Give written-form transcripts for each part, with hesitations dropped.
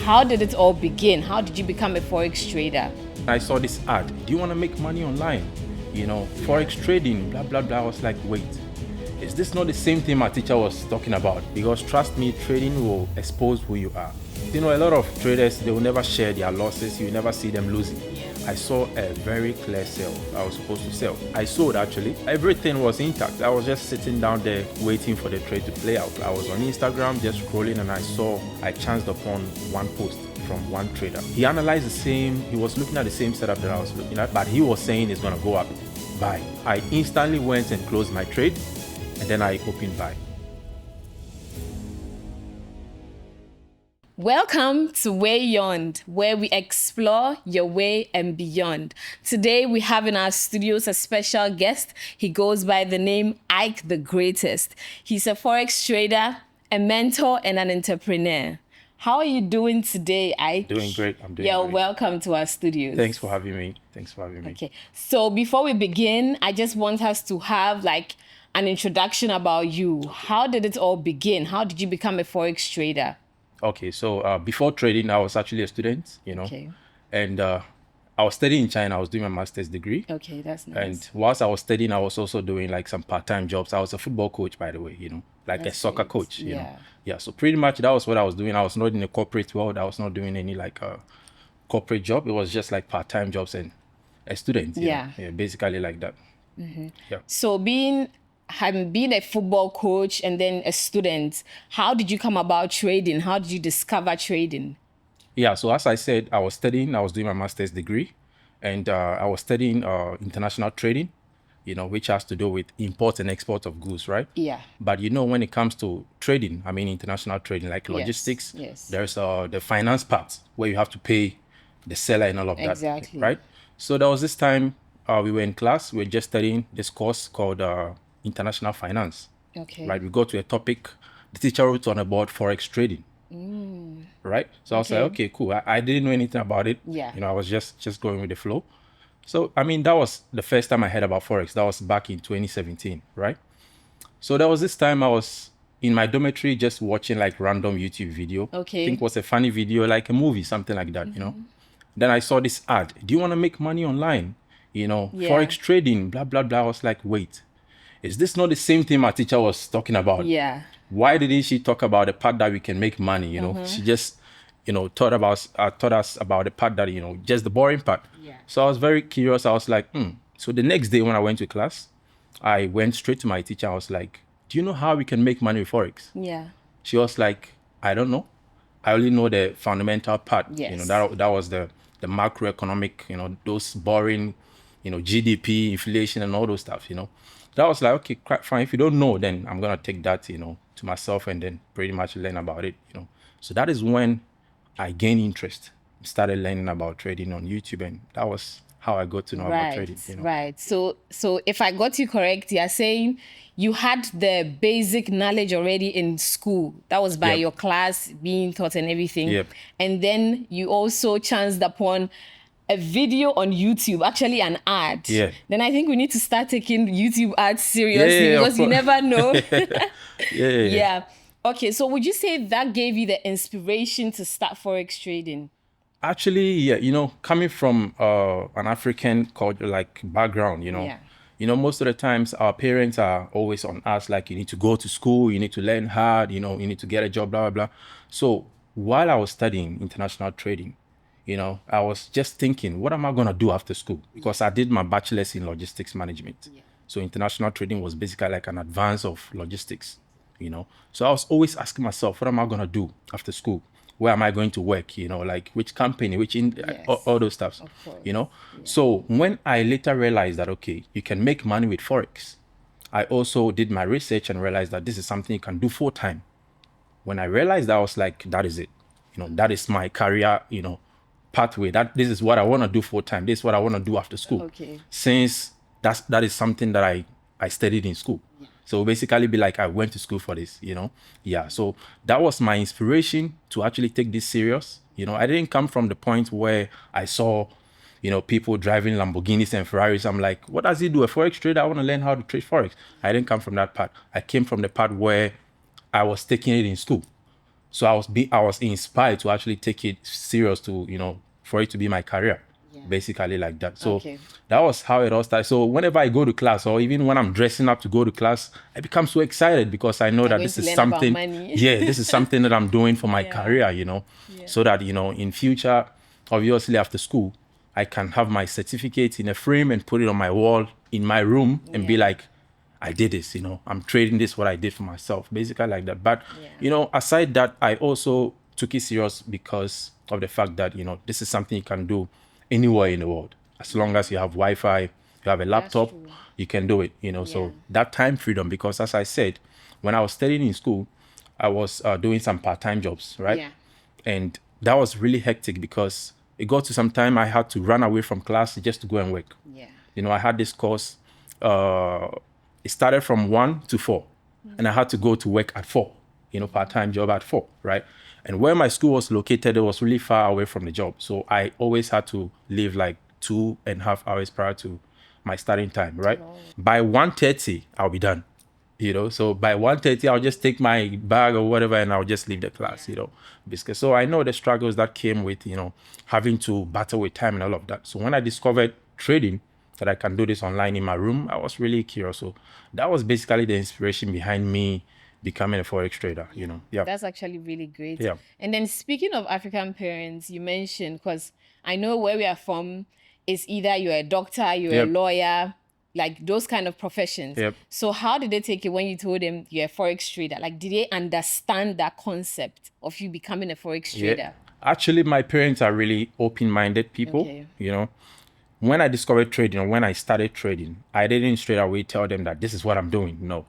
how did it all begin? How did you become a Forex trader? I saw this ad. Do you want to make money online? Forex trading, blah, blah, blah. I was like, wait, is this not the same thing my teacher was talking about? Because trust me, trading will expose who you are. A lot of traders, they will never share their losses. You never see them losing. I saw a very clear sell. I was supposed to sell. I sold actually. Everything was intact. I was just sitting down there waiting for the trade to play out. I was on Instagram just scrolling and I chanced upon one post from one trader. He analyzed he was looking at the same setup that I was looking at, but he was saying it's gonna go up, buy. I instantly went and closed my trade and then I opened buy. Welcome to Way Beyond, where we explore your way and beyond. Today we have in our studios a special guest. He goes by the name Ike The Greatest. He's a Forex trader, a mentor, and an entrepreneur. How are you doing today, Ike? Doing great. I'm doing You're great. welcome to our studios. Thanks for having me. Okay. So before we begin, I just want us to have an introduction about you. How did it all begin? How did you become a Forex trader? Okay, so before trading, I was actually a student, Okay. and I was studying in China. I was doing my master's degree. Okay, that's nice. And whilst I was studying, I was also doing some part-time jobs. I was a football coach, by the way, a That's soccer great. coach, Yeah. Yeah, so pretty much that was what I was doing. I was not in the corporate world. I was not doing any corporate job. It was just part-time jobs and a student. Yeah. Yeah, basically like that. Yeah. So having been a football coach and then a student, how did you come about trading? How did you discover trading? Yeah, so as I said, I was studying, I was doing my master's degree, and I was studying international trading, which has to do with import and export of goods, right? Yeah. But when it comes to trading, international trading, like logistics, yes. there's the finance part where you have to pay the seller and all of that, Exactly. right? So there was this time we were in class, we were just studying this course called international finance. Okay. Right, we got to a topic, the teacher wrote on a board Forex trading. Right, so I was like, okay, cool. I didn't know anything about it. Yeah. I was just going with the flow. So that was the first time I heard about Forex. That was back in 2017, right? So there was this time I was in my dormitory just watching random YouTube video. Okay. I think it was a funny video, like a movie, something like that, Then I saw this ad. Do you want to make money online? Forex trading, blah, blah, blah. I was like, wait, is this not the same thing my teacher was talking about? Yeah. Why didn't she talk about the part that we can make money? She just, taught us about the part that, just the boring part. Yeah. So I was very curious. I was like, So the next day when I went to class, I went straight to my teacher. I was like, do you know how we can make money with Forex? Yeah. She was like, I don't know. I only know the fundamental part. Yes. That was the macroeconomic, those boring, GDP, inflation and all those stuff, That was like, okay, fine. If you don't know, then I'm going to take that, to myself and then pretty much learn about it, So that is when I gained interest, started learning about trading on YouTube. And that was how I got to know about trading, Right. So if I got you correct, you're saying you had the basic knowledge already in school. That was by Yep. your class being taught and everything. Yep. And then you also chanced upon a video on YouTube, actually an ad. Yeah. Then I think we need to start taking YouTube ads seriously Yeah, because you never know. Yeah. Yeah. Okay, so would you say that gave you the inspiration to start Forex trading? Actually, yeah, coming from an African culture, background, Yeah. Most of the times our parents are always on us, you need to go to school, you need to learn hard, you need to get a job, blah, blah, blah. So while I was studying international trading, I was just thinking, what am I going to do after school? Because I did my bachelor's in logistics management. Yeah. So international trading was basically like an advance of logistics, So I was always asking myself, what am I going to do after school? Where am I going to work? Which company, Yes. all those stuff, Of course. Yeah. So when I later realized that, okay, you can make money with Forex, I also did my research and realized that this is something you can do full time. When I realized that, I was like, that is it. That is my career, pathway. This is what I want to do full time. This is what I want to do after school. Okay. Since that is something that I studied in school. Yeah. So basically be like, I went to school for this, Yeah. So that was my inspiration to actually take this serious. I didn't come from the point where I saw, people driving Lamborghinis and Ferraris. I'm like, what does he do? A Forex trader? I want to learn how to trade Forex. I didn't come from that part. I came from the part where I was taking it in school. So I was inspired to actually take it serious, to, for it to be my career, basically, like that. So that was how it all started. So whenever I go to class, or even when I'm dressing up to go to class, I become so excited because I know that this is something, this is something that I'm doing for my career, so that, in future, obviously after school, I can have my certificate in a frame and put it on my wall in my room and be like, I did this, I'm trading this, what I did for myself, basically, like that. But, aside that, I also took it serious because of the fact that, this is something you can do anywhere in the world. As long as you have Wi-Fi, you have a laptop, you can do it, So that time freedom, because as I said, when I was studying in school, I was doing some part-time jobs, right? Yeah. And that was really hectic because it got to some time I had to run away from class just to go and work. Yeah. I had this course, it started from 1 to 4, and I had to go to work at 4, part-time job at 4, right? And where my school was located, it was really far away from the job. So I always had to leave like 2.5 hours prior to my starting time, right? By 1:30, I'll be done, So by 1:30, I'll just take my bag or whatever, and I'll just leave the class, Because so I know the struggles that came with, having to battle with time and all of that. So when I discovered trading, that I can do this online in my room, I was really curious. So that was basically the inspiration behind me becoming a Forex trader, Yeah. That's actually really great. Yeah. And then speaking of African parents, you mentioned, because I know where we are from is either you're a doctor, you're a lawyer, like those kind of professions. So how did they take it when you told them you're a Forex trader? Like, did they understand that concept of you becoming a Forex trader? Actually, my parents are really open-minded people, When I discovered trading, or when I started trading, I didn't straight away tell them that this is what I'm doing. No.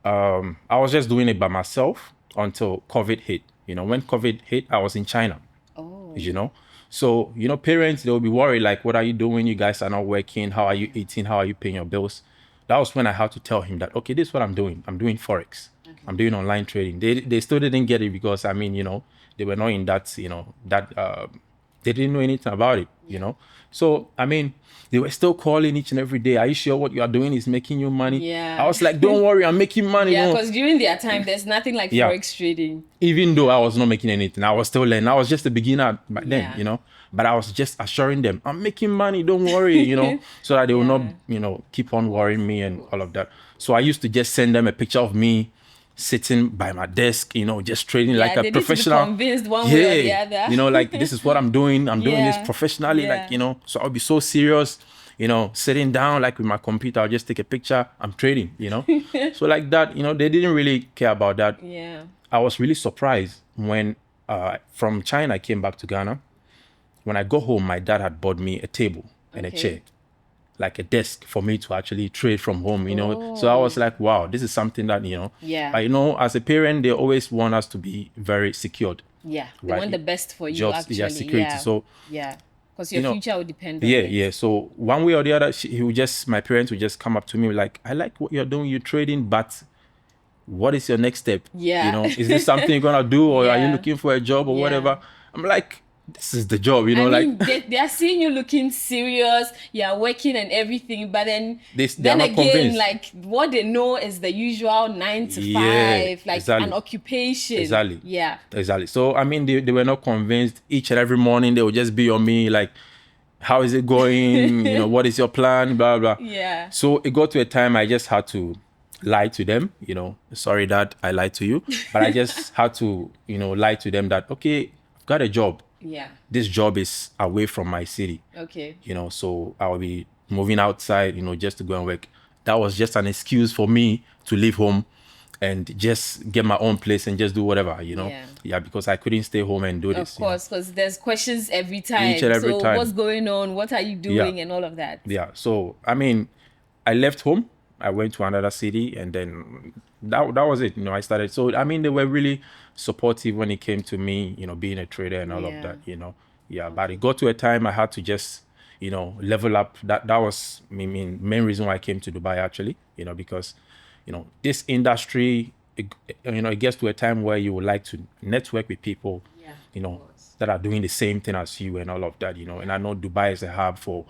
I was just doing it by myself until COVID hit. When COVID hit, I was in China. So, parents, they'll be worried, like, what are you doing? You guys are not working. How are you eating? How are you paying your bills? That was when I had to tell him that, okay, this is what I'm doing. I'm doing Forex. I'm doing online trading. They still didn't get it because, they were not in that, they didn't know anything about it, So, they were still calling each and every day. Are you sure what you are doing is making you money? Yeah. I was like, don't worry, I'm making money. Yeah, because during their time, there's nothing like Forex trading. Even though I was not making anything, I was still learning. I was just a beginner back then, But I was just assuring them, I'm making money, don't worry, so that they will not, keep on worrying me and all of that. So I used to just send them a picture of me sitting by my desk, just trading like a professional. Need to be convinced one way or the other. Like, this is what I'm doing. I'm doing this professionally, like, so I'll be so serious, sitting down like with my computer. I'll just take a picture. I'm trading, So like that, they didn't really care about that. Yeah. I was really surprised when from China I came back to Ghana. When I got home, my dad had bought me a table and a chair, like a desk for me to actually trade from home, So I was like, wow, this is something that, But, as a parent, they always want us to be very secured. Yeah, they want the best for you, jobs, actually. Security. So, because your future will depend on it. Yeah. So one way or the other, my parents would just come up to me like, I like what you're doing, you're trading, but what is your next step? Yeah. Is this something you're gonna do, or are you looking for a job or whatever? I'm like, this is the job, they are seeing you looking serious, you're working and everything, but then they're not again, convinced. like, what they know is the usual 9 to 5, like an occupation. Exactly. Yeah. Exactly. So, they were not convinced. Each and every morning, they would just be on me, like, how is it going? What is your plan? Blah, blah. Yeah. So it got to a time I just had to lie to them, sorry that I lied to you, but I just had to, lie to them that, okay, I've got a job. Yeah. This job is away from my city. Okay. So I'll be moving outside, just to go and work. That was just an excuse for me to leave home and just get my own place and just do whatever, Yeah, because I couldn't stay home and do this. Of course, because there's questions every time. Each and every time. What's going on? What are you doing? And all of that. Yeah. So, I left home. I went to another city, and then that was it. I started. So, they were really supportive when it came to me, being a trader and all of that, Yeah, but it got to a time I had to just, level up. That was main reason why I came to Dubai, actually, because, this industry, it gets to a time where you would like to network with people, that are doing the same thing as you and all of that, And I know Dubai is a hub for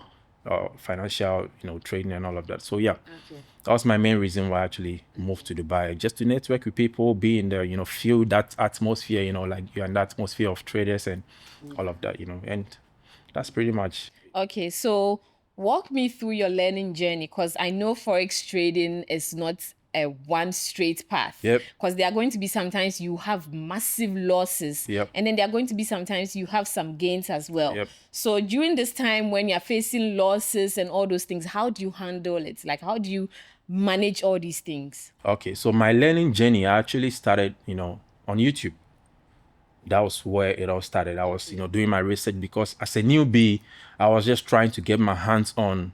financial, trading and all of that. So yeah, Okay. that was my main reason why I actually moved to Dubai, just to network with people, be in the, feel that atmosphere, like you're in the atmosphere of traders and all of that, and that's pretty much. Okay, so walk me through your learning journey, because I know Forex trading is not a one straight path. Yep. Because there are going to be sometimes you have massive losses. Yep. And then there are going to be sometimes you have some gains as well. Yep. So during this time when you're facing losses and all those things, how do you handle it? Like, how do you manage all these things? Okay, so my learning journey actually started, on YouTube. That was where it all started. I was, doing my research because as a newbie, I was just trying to get my hands on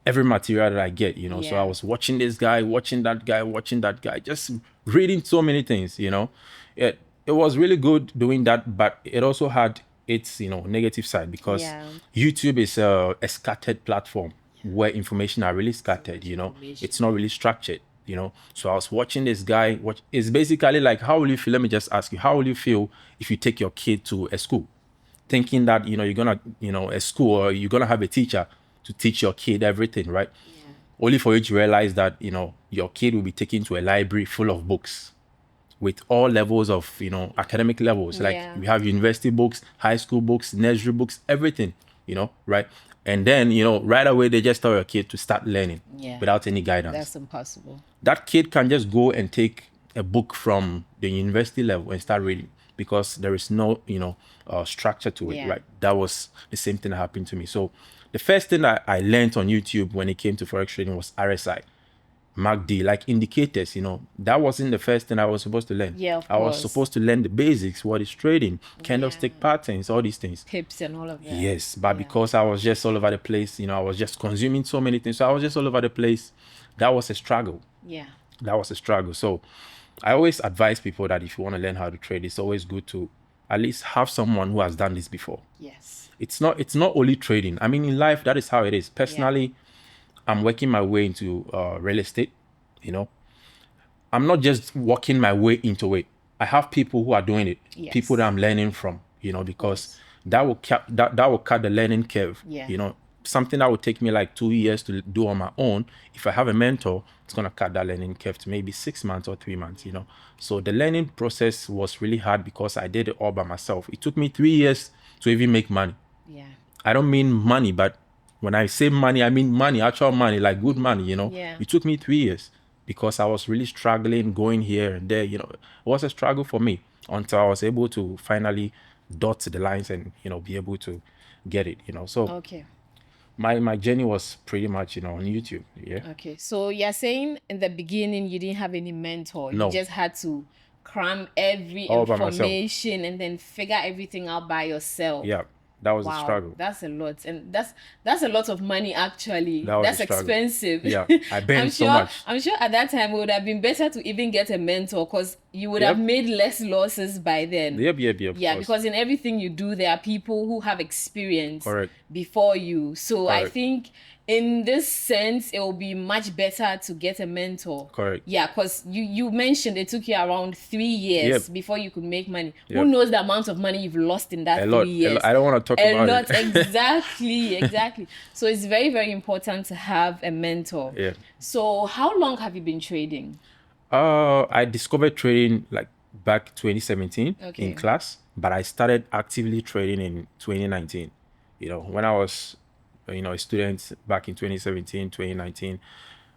every material that I get, So Yeah. I was watching this guy, watching that guy, just reading so many things, It was really good doing that, but it also had its, negative side because Yeah. YouTube is a scattered platform where information are really scattered, It's not really structured, So I was watching this guy. It's basically like, how will you feel? Let me just ask you, how will you feel if you take your kid to a school, thinking that you're gonna a school, or you're gonna have a teacher to teach your kid everything, right? Yeah. Only for you to realize that your kid will be taken to a library full of books with all levels of academic levels. Like Yeah. we have university books, high school books, nursery books, everything, right? And then right away they just tell your kid to start learning Yeah. without any guidance. That's impossible. That kid can just go and take a book from the university level and start reading because there is no structure to it. Yeah. Right? That was the same thing that happened to me. So the first thing I learned on YouTube when it came to Forex trading was RSI, MACD, like indicators. That wasn't the first thing I was supposed to learn. Yeah, of I was course. supposed to learn the basics, what is trading, candlestick patterns, all these things. Pips and all of that. Yes, but because I was just all over the place, I was just consuming so many things. So I was just all over the place. That was a struggle. Yeah. That was a struggle. So I always advise people that if you want to learn how to trade, it's always good to at least have someone who has done this before. Yes. It's not only trading. I mean, in life, that is how it is. Personally, I'm working my way into real estate. I'm not just working my way into it. I have people who are doing it. Yes. People that I'm learning from. Because that will cut the learning curve. Yeah. Something that would take me like 2 years to do on my own. If I have a mentor, it's gonna cut that learning curve to maybe 6 months or 3 months. So the learning process was really hard because I did it all by myself. It took me 3 years to even make money. Yeah. I don't mean money, but when I say money, I mean money, actual money, like good money. Yeah. It took me 3 years because I was really struggling, going here and there. It was a struggle for me until I was able to finally dot the lines and be able to get it. So Okay. my journey was pretty much on YouTube. Yeah. Okay. So you're saying in the beginning you didn't have any mentor. No. You just had to cram every All by myself. information and then figure everything out by yourself. Yeah. That was a Wow, struggle. that's a lot, and that's a lot of money actually. That was That's a struggle. expensive. Yeah, I burned I'm so sure, much. I'm sure at that time it would have been better to even get a mentor because you would have Yep. made less losses by then. Yep. Of Yeah, course. because in everything you do, there are people who have experience Correct. before you. So I Correct. think in this sense, it will be much better to get a mentor. Correct. Yeah, because you mentioned it took you around 3 years Yep. before you could make money. Who Yep. knows the amount of money you've lost in that A 3 lot. years? I don't want to talk A about lot, it. exactly. So it's very, very important to have a mentor. Yeah. So how long have you been trading? I discovered trading like back 2017 Okay. in class, but I started actively trading in 2019. When I was, a student back in 2017, 2019,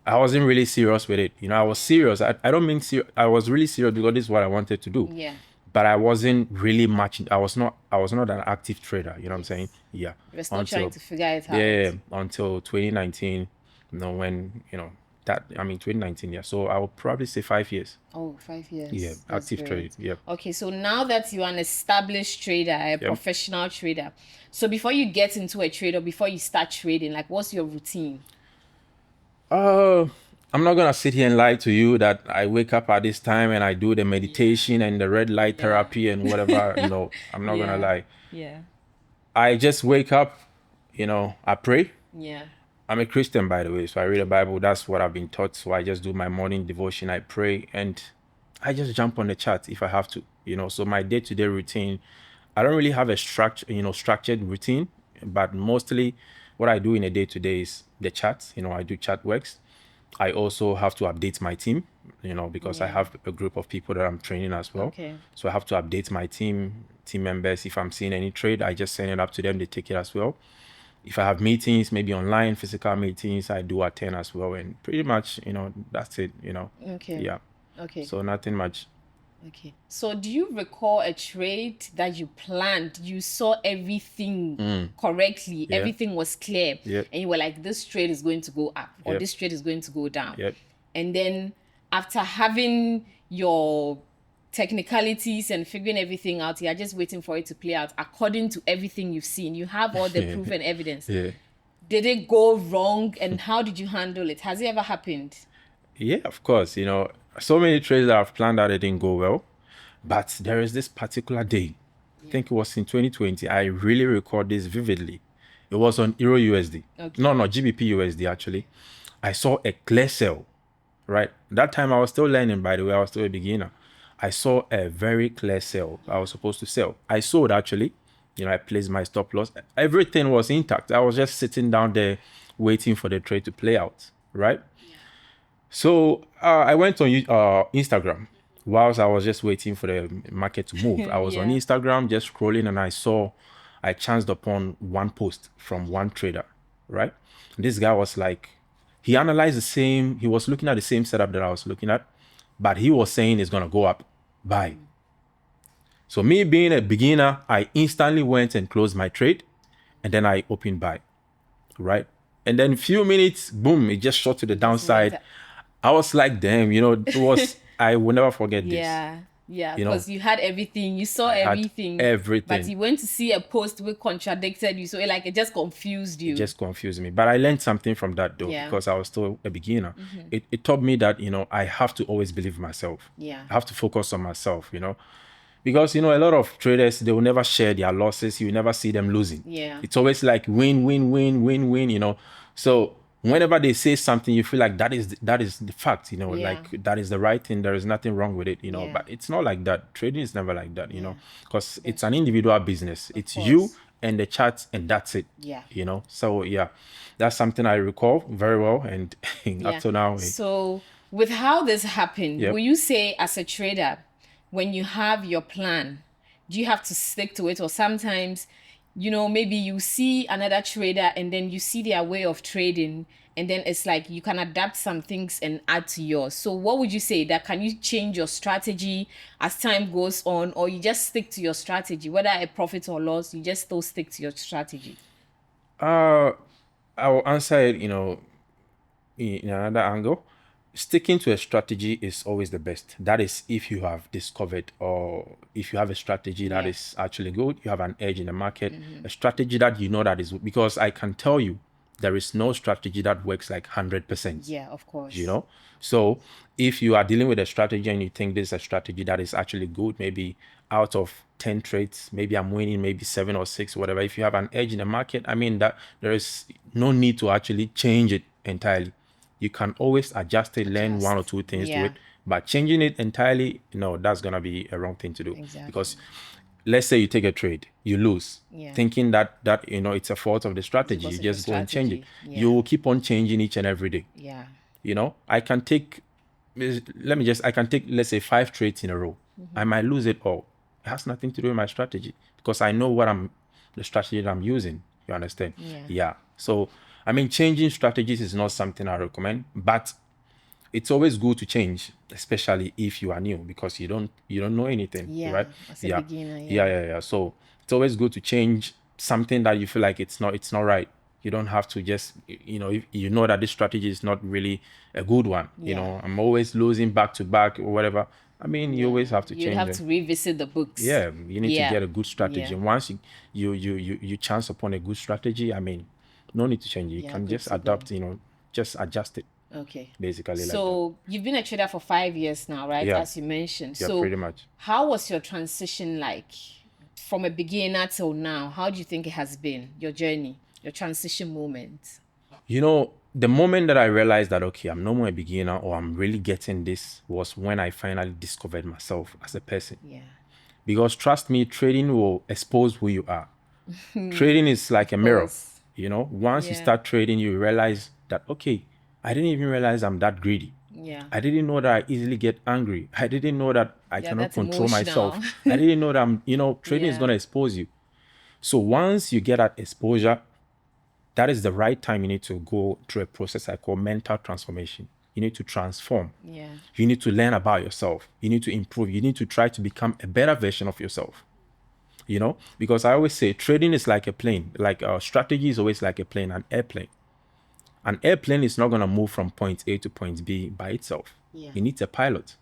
I wasn't really serious with it. I was serious. I don't mean serious. I was really serious because this is what I wanted to do. Yeah. But I wasn't really much. I was not an active trader. You know what I'm saying? Yeah. You were still trying to figure it out. Yeah, until 2019. When 2019. Yeah. So I would probably say 5 years. Oh, 5 years. Yeah, That's active great. trading. Yeah. Okay, so now that you're an established trader, a professional trader, so before you get into a trade or before you start trading, like what's your routine? I'm not gonna sit here and lie to you that I wake up at this time and I do the meditation and the red light therapy and whatever. I'm not gonna lie. Yeah. I just wake up, I pray. Yeah. I'm a Christian, by the way, so I read the Bible. That's what I've been taught. So I just do my morning devotion. I pray and I just jump on the chat if I have to. So my day-to-day routine, I don't really have a structured routine, but mostly what I do in a day to day is the chat. I do chat works. I also have to update my team, because I have a group of people that I'm training as well. Okay. So I have to update my team members. If I'm seeing any trade, I just send it up to them. They take it as well. If I have meetings, maybe online, physical meetings, I do attend as well. And pretty much, that's it, Okay. Yeah. Okay. So nothing much. Okay. So do you recall a trade that you planned? You saw everything correctly. Yeah. Everything was clear. Yep. And you were like, this trade is going to go up or Yep. this trade is going to go down. Yep. And then after having your technicalities and figuring everything out, you're just waiting for it to play out according to everything you've seen. You have all the proof and evidence. Yeah. Did it go wrong and how did you handle it? Has it ever happened? Yeah, of course. So many trades that I've planned that it didn't go well. But there is this particular day, I think it was in 2020. I really record this vividly. It was on Euro USD. Okay. No, GBP USD actually. I saw a clear sell, right? That time I was still learning, by the way. I was still a beginner. I saw a very clear sell. I was supposed to sell. I sold actually. I placed my stop loss. Everything was intact. I was just sitting down there waiting for the trade to play out, right? So I went on Instagram whilst I was just waiting for the market to move. I was on Instagram just scrolling and I chanced upon one post from one trader, right? This guy was like, he was looking at the same setup that I was looking at, but he was saying it's going to go up, buy. So me being a beginner, I instantly went and closed my trade and then I opened buy, right? And then a few minutes, boom, it just shot to the downside. I was like, damn, it was, I will never forget this. Yeah, because you had everything, you saw everything. But you went to see a post which contradicted you, so it just confused you. It just confused me. But I learned something from that though, because I was still a beginner. It taught me that, I have to always believe in myself. Yeah. I have to focus on myself, Because, a lot of traders, they will never share their losses. You never see them losing. Yeah. It's always like win, win, win, win, win, So whenever they say something, you feel like that is the fact, like that is the right thing. There is nothing wrong with it, but it's not like that. Trading is never like that, because it's an individual business. It's you and the charts and that's it. Yeah. So yeah, that's something I recall very well. And up to now. So with how this happened, will you say as a trader, when you have your plan, do you have to stick to it? Or sometimes, maybe you see another trader and then you see their way of trading and then it's like you can adapt some things and add to yours. So what would you say, that can you change your strategy as time goes on, or you just stick to your strategy, whether a profit or loss, you just still stick to your strategy? I will answer it, in another angle. Sticking to a strategy is always the best. That is if you have discovered, or if you have a strategy that is actually good, you have an edge in the market, a strategy that that is, because I can tell you there is no strategy that works like 100%. Yeah, of course. So if you are dealing with a strategy and you think this is a strategy that is actually good, maybe out of 10 trades, maybe I'm winning maybe 7 or 6, whatever. If you have an edge in the market, that there is no need to actually change it entirely. You can always adjust it, learn 1 or 2 things to it, but changing it entirely, that's going to be a wrong thing to do. Exactly. Because let's say you take a trade, you lose, thinking that it's a fault of the strategy. You just go and change it. You will keep on changing each and every day. Yeah. I can take, let's say 5 trades in a row. I might lose it all. It has nothing to do with my strategy, because I know the strategy that I'm using. You understand? Yeah. So changing strategies is not something I recommend, but it's always good to change, especially if you are new, because you don't know anything, right? As a beginner. Yeah. So it's always good to change something that you feel like it's not right. You don't have to just, if you know that this strategy is not really a good one. I'm always losing back to back or whatever. You always have to change. You have to revisit the books. Yeah, you need to get a good strategy. And once you chance upon a good strategy, no need to change it. You can just adapt, just adjust it. Okay. Basically. So you've been a trader for 5 years now, right? Yeah. As you mentioned. Yeah, so pretty much. How was your transition like from a beginner till now? How do you think it has been, your journey, your transition moment? The moment that I realized that, okay, I'm no more a beginner, or I'm really getting this, was when I finally discovered myself as a person. Yeah. Because trust me, trading will expose who you are. Trading is like a mirror. You know, once you Yeah. start trading, you realize that, okay, I didn't even realize I'm that greedy. Yeah. I didn't know that I easily get angry. I didn't know that I Yeah, cannot that's control myself. emotional. I didn't know that trading is Yeah. going to expose you. So once you get that exposure, that is the right time you need to go through a process I call mental transformation. You need to transform. Yeah. You need to learn about yourself. You need to improve. You need to try to become a better version of yourself. You know, because I always say trading is like a plane. Like strategy is always like a plane, an airplane. An airplane is not going to move from point A to point B by itself. Yeah. It needs a pilot,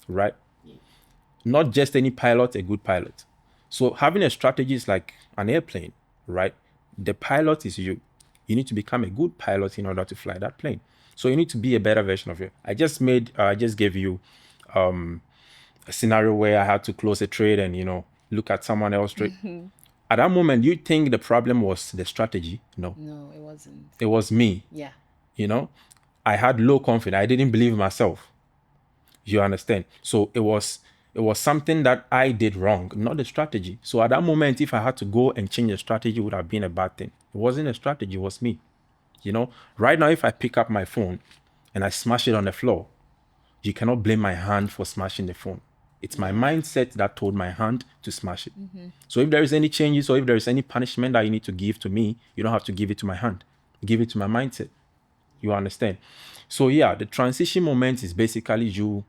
right? Not just any pilot, a good pilot. So having a strategy is like an airplane, right? The pilot is you. You need to become a good pilot in order to fly that plane. So you need to be a better version of you. I just gave you a scenario where I had to close a trade and, look at someone else trade. At that moment, you think the problem was the strategy. No, No, it wasn't. it was me. Yeah. I had low confidence. I didn't believe in myself. You understand? So it was something that I did wrong, not the strategy. So at that moment, if I had to go and change the strategy, it would have been a bad thing. It wasn't a strategy, it was me. Right now, if I pick up my phone and I smash it on the floor, you cannot blame my hand for smashing the phone. It's my mindset that told my hand to smash it. So if there is any changes or if there is any punishment that you need to give to me, you don't have to give it to my hand. Give it to my mindset. You understand? So yeah, the transition moment is basically you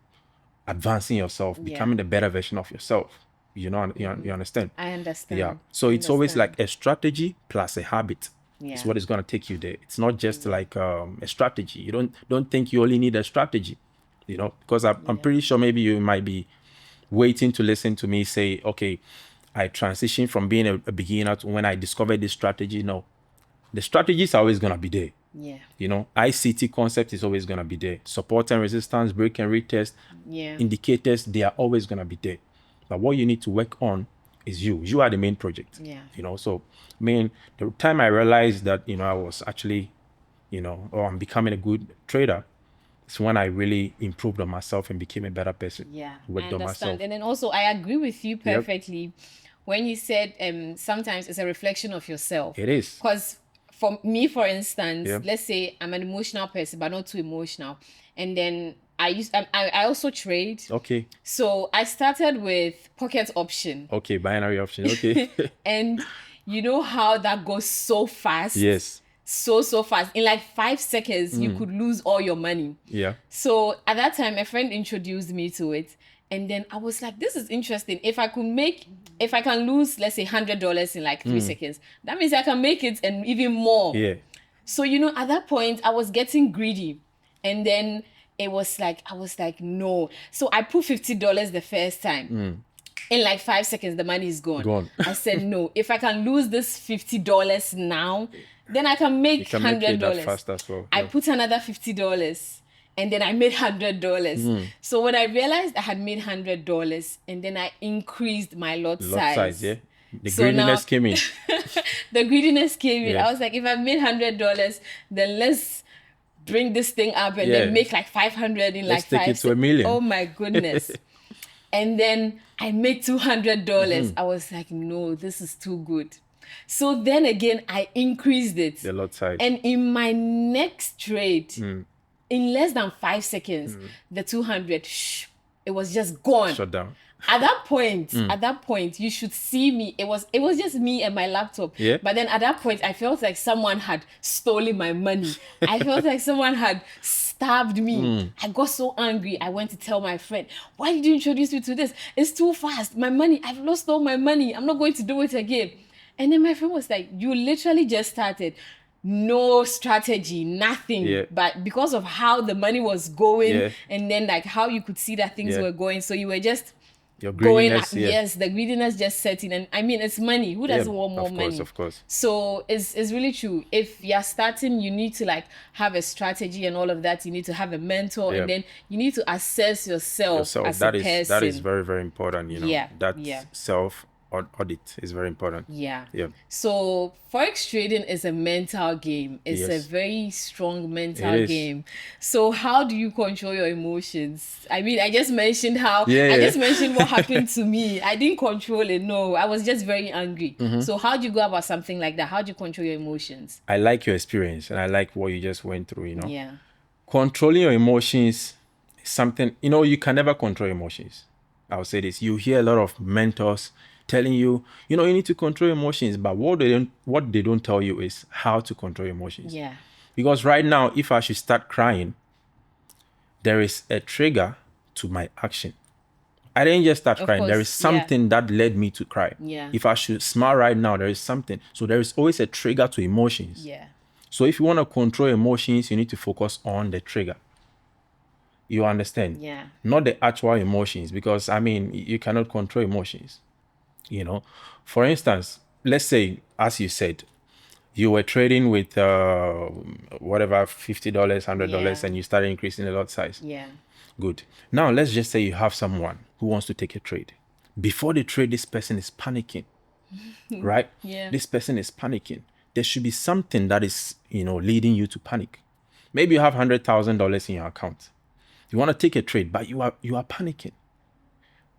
advancing yourself, becoming a better version of yourself. You understand? I understand. Yeah. So it's always like a strategy plus a habit. It's what is going to take you there. It's not just like a strategy. You don't think you only need a strategy, because I'm pretty sure maybe you might be waiting to listen to me say, okay, I transitioned from being a beginner to when I discovered this strategy. No, the strategies are always going to be there. Yeah. ICT concept is always going to be there. Support and resistance, break and retest, indicators, they are always going to be there. But what you need to work on is you. You are the main project. Yeah. So, the time I realized that, I was actually, or I'm becoming a good trader, it's when I really improved on myself and became a better person. Yeah, Worked I on myself. understand. And then also, I agree with you perfectly when you said sometimes it's a reflection of yourself. It is. Because for me, for instance, let's say I'm an emotional person, but not too emotional. And then I also trade. Okay. So I started with pocket option. Okay, binary option. Okay. And you know how that goes so fast? Yes. So fast. In like 5 seconds, you could lose all your money. Yeah. So at that time, a friend introduced me to it. And then I was like, this is interesting. If I can lose, let's say $100 in like 3 seconds, that means I can make it and even more. Yeah. So, at that point, I was getting greedy. And then I was like, no. So I put $50 the first time. In like 5 seconds, the money is gone. I said, no, if I can lose this $50 now, then I can make $100. Make it that fast as well. I put another $50 and then I made $100. So when I realized I had made $100 and then I increased my lot size. Yeah. The greediness came in. The greediness came in. Yeah. I was like, if I made $100, then let's bring this thing up and then make like 500 in Let's like take it to $1 million. Oh my goodness. And then I made $200. I was like, no, this is too good. So then again, I increased it. The lot size. And in my next trade, in less than 5 seconds, the 200, it was just gone. Shut down. At that point, you should see me. It was just me and my laptop. Yeah. But then at that point, I felt like someone had stolen my money. I felt like someone had stabbed me. I got so angry. I went to tell my friend, why did you introduce me to this? It's too fast. My money, I've lost all my money. I'm not going to do it again. And then my friend was like, you literally just started. No strategy, nothing. Yeah. But because of how the money was going and then like how you could see that things were going. So you were just your greediness, yes, the greediness just set in. And I mean, it's money. Who doesn't want more money? Of course. So it's really true. If you're starting, you need to like have a strategy and all of that. You need to have a mentor and then you need to assess yourself as a person. That is very, very important, that self audit is very important. Yeah. Yeah. So Forex trading is a mental game. It's a Yes. very strong It mental is. game. So how do you control your emotions? I mean, I just mentioned Yeah, I yeah. just mentioned what happened to me. I didn't control it. No, I was just very angry. So how do you go about something like that? How do you control your emotions? I like your experience and I like what you just went through, Yeah. Controlling your emotions is something, you can never control emotions. I'll say this. You hear a lot of mentors telling you, you need to control emotions, but what they don't tell you is how to control emotions. Yeah. Because right now, if I should start crying, there is a trigger to my action. I didn't just start Of crying. There is course. Yeah. something that led me to cry. Yeah. If I should smile right now, there is something. So there is always a trigger to emotions. Yeah. So if you want to control emotions, you need to focus on the trigger. You understand? Yeah. Not the actual emotions, because you cannot control emotions. For instance, let's say, as you said, you were trading with whatever $50, $100, Yeah. and you started increasing the lot size. Yeah. Good. Now let's just say you have someone who wants to take a trade. Before the trade, this person is panicking, right? Yeah. This person is panicking. There should be something that is, leading you to panic. Maybe you have $100,000 in your account. You want to take a trade, but you are panicking.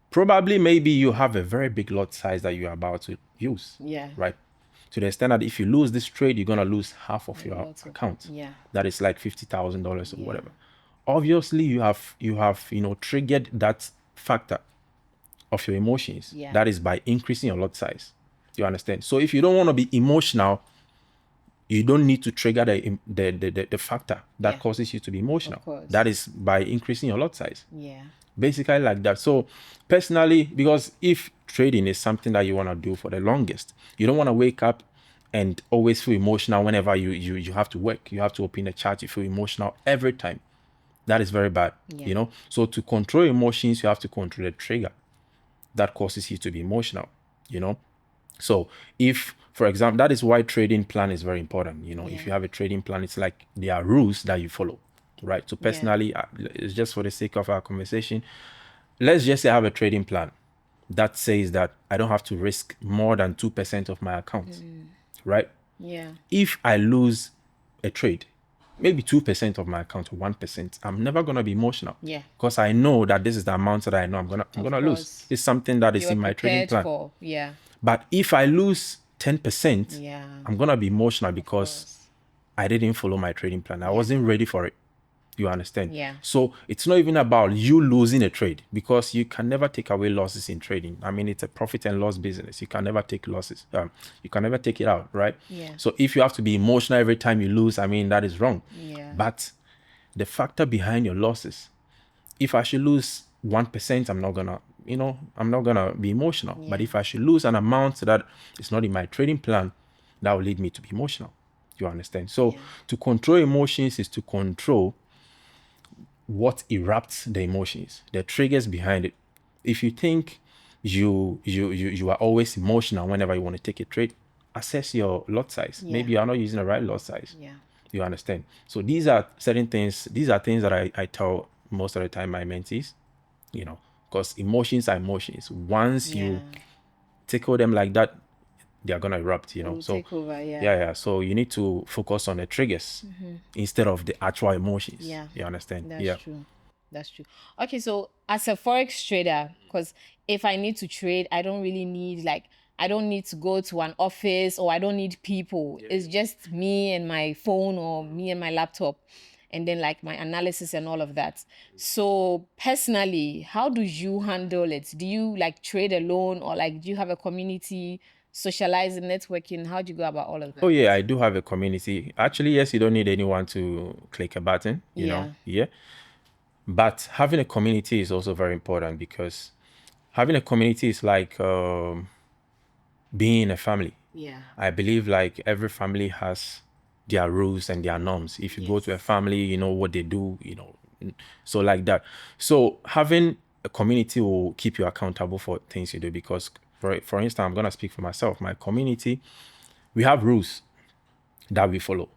Probably, maybe you have a very big lot size that you are about to use. Yeah. Right. To the extent that if you lose this trade, you're gonna lose half of your lot of- account. yeah. That is like $50,000 or Yeah. whatever. Obviously, you have triggered that factor of your emotions. Yeah. That is by increasing your lot size. You understand? So if you don't want to be emotional, you don't need to trigger the factor that Yeah. causes you to be emotional. Of course. That is by increasing your lot size. Yeah. Basically like that. So personally, because if trading is something that you want to do for the longest, you don't want to wake up and always feel emotional whenever you have to work. You have to open a chart, you feel emotional every time. That is very bad. Yeah. So to control emotions, you have to control the trigger that causes you to be emotional. So if, for example, that is why trading plan is very important. If you have a trading plan, it's like there are rules that you follow, right? So personally, it's just for the sake of our conversation, let's just say I have a trading plan that says that I don't have to risk more than 2% of my account, right? Yeah. If I lose a trade, maybe 2% of my account, 1%, I'm never gonna be emotional. Yeah. Because I know that this is the amount that I know I'm gonna lose. course. It's something that is You're in my trading prepared plan. for. Yeah. But if I lose 10%, Yeah. I'm gonna be emotional because course. I didn't follow my trading plan. I wasn't ready for it. You understand? Yeah. So it's not even about you losing a trade, because you can never take away losses in trading. It's a profit and loss business. You can never take losses. You can never take it out, right? Yeah. So if you have to be emotional every time you lose, that is wrong. Yeah. But the factor behind your losses, if I should lose 1%, I'm not gonna be emotional. But if I should lose an amount that is not in my trading plan, that will lead me to be emotional. You understand? So to control emotions is to control what erupts the emotions, the triggers behind it. If you think you are always emotional whenever you want to take a trade, assess your lot size. Maybe you are not using the right lot size. Yeah. You understand? So these are certain things. These are things that I tell most of the time my mentees, because emotions are emotions. Once you tickle them like that, they are gonna erupt. So take over. Yeah. yeah. So you need to focus on the triggers instead of the actual emotions. Yeah. You understand? That's true. That's true. Okay, so as a forex trader, because if I need to trade, I don't really need I don't need to go to an office, or I don't need people. It's just me and my phone, or me and my laptop, and then my analysis and all of that. So personally, how do you handle it? Do you trade alone, or do you have a community, socializing, networking? How do you go about all of that? Oh yeah, I do have a community. Actually, yes, you don't need anyone to click a button, you know. Yeah. But having a community is also very important, because having a community is like being in a family. Yeah. I believe every family has their rules and their norms. If you go to a family, you know what they do, so like that. So having a community will keep you accountable for things you do, because for instance, I'm gonna speak for myself. My community, we have rules that we follow.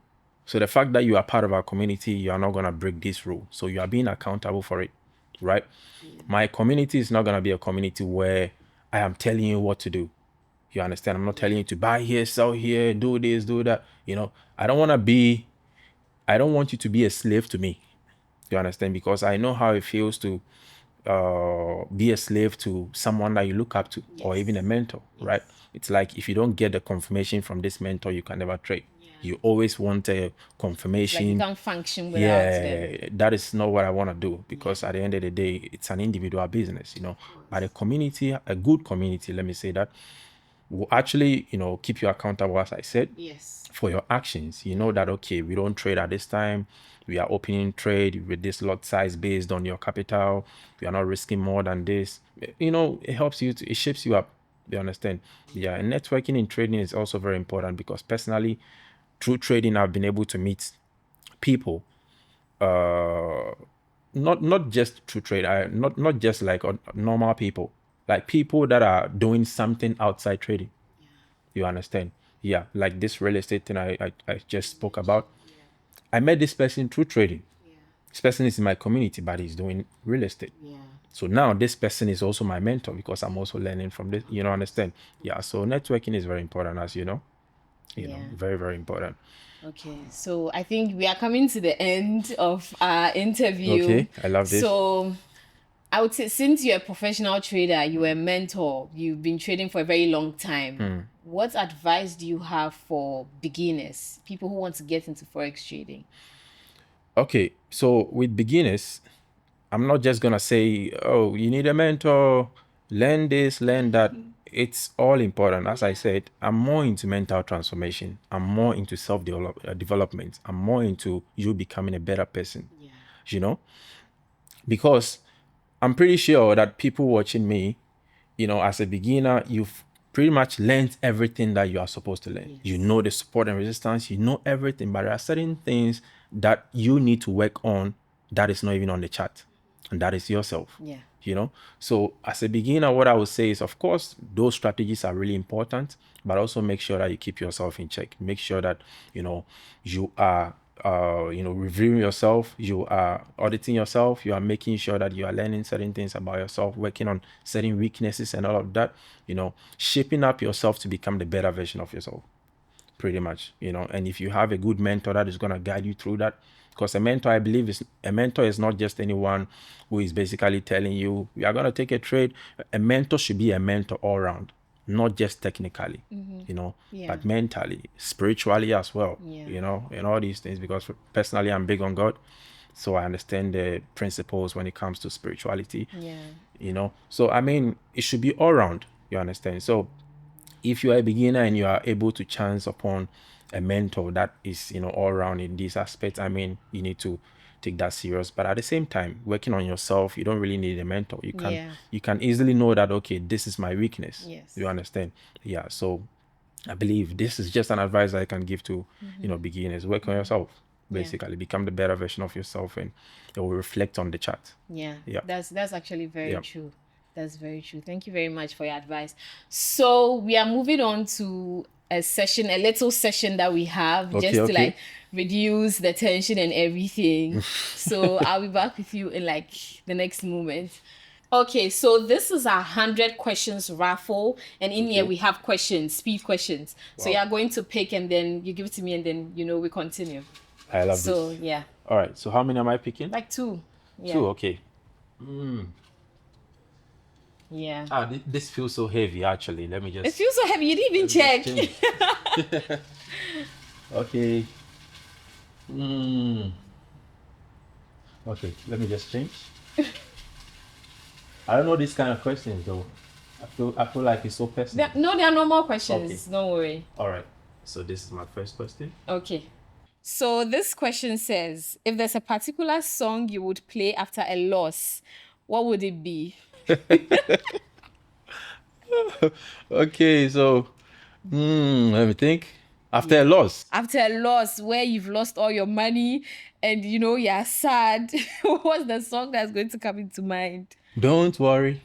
So the fact that you are part of our community, you are not gonna break this rule. So you are being accountable for it, right? My community is not gonna be a community where I am telling you what to do. You understand? I'm not telling you to buy here, sell here, do this, do that. You know, I don't want you to be a slave to me. You understand? Because I know how it feels to be a slave to someone that you look up to, or even a mentor, right? It's like if you don't get the confirmation from this mentor, you can never trade. You always want a confirmation. Like you can't function without them. That is not what I want to do, because at the end of the day, it's an individual business, you know. But a community, a good community, let me say that, will actually, you know, keep you accountable, as I said, for your actions. You know that, okay, we don't trade at this time. We are opening trade with this lot size based on your capital. We are not risking more than this. You know, it helps you, it shapes you up. You understand? Yeah, and networking in trading is also very important, because personally, through trading, I've been able to meet people, not just through trade, not just like normal people, like people that are doing something outside trading. You understand? Yeah, like this real estate thing I just spoke about. I met this person through trading. This person is in my community, but he's doing real estate. So now this person is also my mentor, because I'm also learning from this. You know, understand? Yeah. So networking is very important, as you know. You know, very, very important. Okay, so I think we are coming to the end of our interview. Okay, I love this. So I would say, since you're a professional trader, you're a mentor, you've been trading for a very long time. What advice do you have for beginners, people who want to get into Forex trading? Okay, so with beginners, I'm not just gonna say, oh, you need a mentor, learn this, learn that. It's all important. As I said, I'm more into mental transformation. I'm more into development. I'm more into you becoming a better person. You know, because I'm pretty sure that people watching me, you know, as a beginner, you've pretty much learned everything that you are supposed to learn. You know the support and resistance, you know everything, but there are certain things that you need to work on that is not even on the chart, and that is yourself. You know, so as a beginner, what I would say is, of course, those strategies are really important, but also make sure that you keep yourself in check. Make sure that, you know, you are reviewing yourself, you are auditing yourself, you are making sure that you are learning certain things about yourself, working on certain weaknesses and all of that, you know, shaping up yourself to become the better version of yourself, pretty much, you know. And if you have a good mentor that is going to guide you through that, because I believe a mentor is not just anyone who is basically telling you, we are going to take a trade. A mentor should be a mentor all around, not just technically, you know, but mentally, spiritually as well, you know, and all these things. Because personally, I'm big on God, so I understand the principles when it comes to spirituality, you know. So I mean, it should be all around, you understand? So if you are a beginner and you are able to chance upon a mentor that is, you know, all around in these aspects, I mean, you need to take that serious. But at the same time, working on yourself, you don't really need a mentor. You can easily know that, okay, this is my weakness. You understand? Yeah. So I believe this is just an advice I can give to, you know, beginners. Work on yourself, basically. Become the better version of yourself, and it will reflect on the chart. That's actually very true. That's very true. Thank you very much for your advice. So we are moving on to a little session that we have, just to like reduce the tension and everything. So I'll be back with you in like the next moment. Okay, so this is our 100 questions raffle, and in here we have questions, speed questions. So you are going to pick, and then you give it to me, and then, you know, we continue. I love this. So yeah. All right. So how many am I picking? Like two. Two. Okay. Yeah. This feels so heavy, actually. Let me just... It feels so heavy. You didn't even check. Okay. Okay, let me just change. I don't know these kind of questions, though. I feel like it's so personal. No, they are normal questions. Okay. Don't worry. All right. So this is my first question. Okay. So this question says, if there's a particular song you would play after a loss, what would it be? Okay, so let me think. After a loss. After a loss where you've lost all your money and, you know, you're sad, what's the song that's going to come into mind? Don't worry.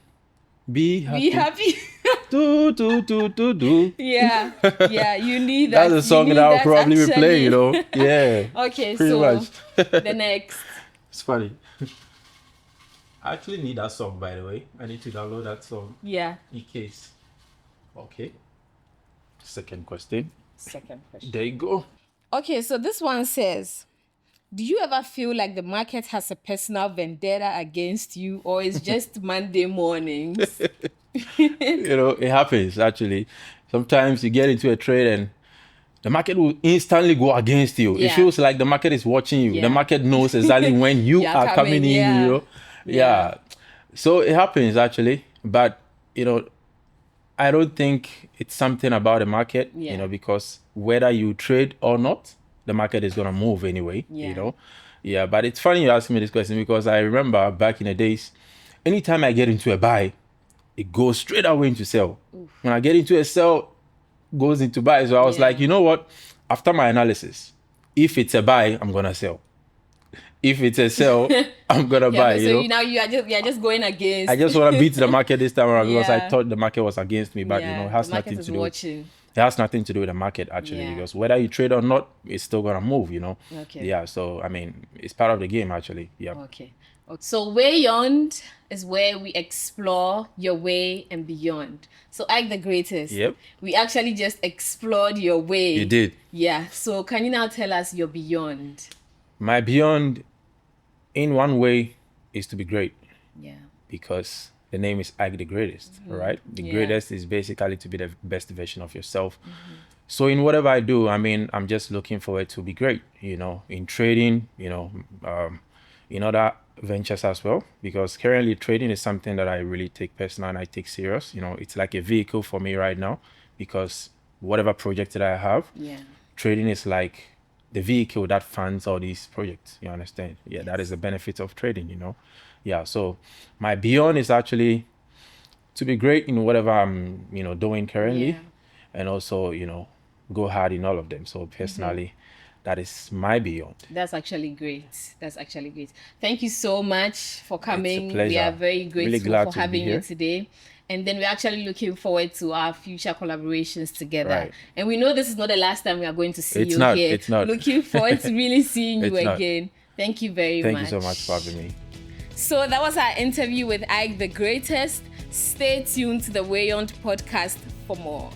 Be happy. Be happy. do. Yeah, you need that. That's a song that I'll probably replay, you know. Yeah. Okay, pretty so much. The next. It's funny. I actually need that song, by the way. I need to download that song. Yeah. In case. Okay. Second question. Second question. There you go. Okay, so this one says, do you ever feel like the market has a personal vendetta against you, or it's just Monday mornings? It happens actually. Sometimes you get into a trade and the market will instantly go against you. Yeah. It feels like the market is watching you. Yeah. The market knows exactly when you You're are coming in, yeah. Yeah. So it happens actually. But, I don't think it's something about the market, because whether you trade or not, the market is going to move anyway, Yeah, but it's funny you ask me this question because I remember back in the days, anytime I get into a buy, it goes straight away into sell. Oof. When I get into a sell, goes into buy. So I was like, you know what? After my analysis, if it's a buy, I'm going to sell. If it's a sell, I'm gonna buy. So now you are just going against. I just want to beat the market this time around because I thought the market was against me, but it has nothing to do. It has nothing to do with the market actually, because whether you trade or not, it's still gonna move. Okay. Yeah. So I mean, it's part of the game actually. Yeah. Okay. So way beyond is where we explore your way and beyond. So Ike the Greatest. Yep. We actually just explored your way. You did. Yeah. So can you now tell us your beyond? My beyond, in one way, is to be great. Yeah. Because the name is Ike the Greatest, right? The greatest is basically to be the best version of yourself. So in whatever I do, I mean, I'm just looking forward to be great, in trading, in other ventures as well, because currently trading is something that I really take personal and I take serious. It's like a vehicle for me right now, because whatever project that I have, trading is like the vehicle that funds all these projects. You understand? Yeah, that is the benefit of trading, Yeah, so my beyond is actually to be great in whatever I'm, doing currently, and also, go hard in all of them. So personally, that is my beyond. That's actually great. Thank you so much for coming. It's a pleasure. We are very grateful really glad for having you today. And then we're actually looking forward to our future collaborations together. Right. And we know this is not the last time we are going to see you here. It's not. Looking forward to really seeing you again. Thank you very much. Thank you so much for having me. So that was our interview with Ike the Greatest. Stay tuned to the Way On podcast for more.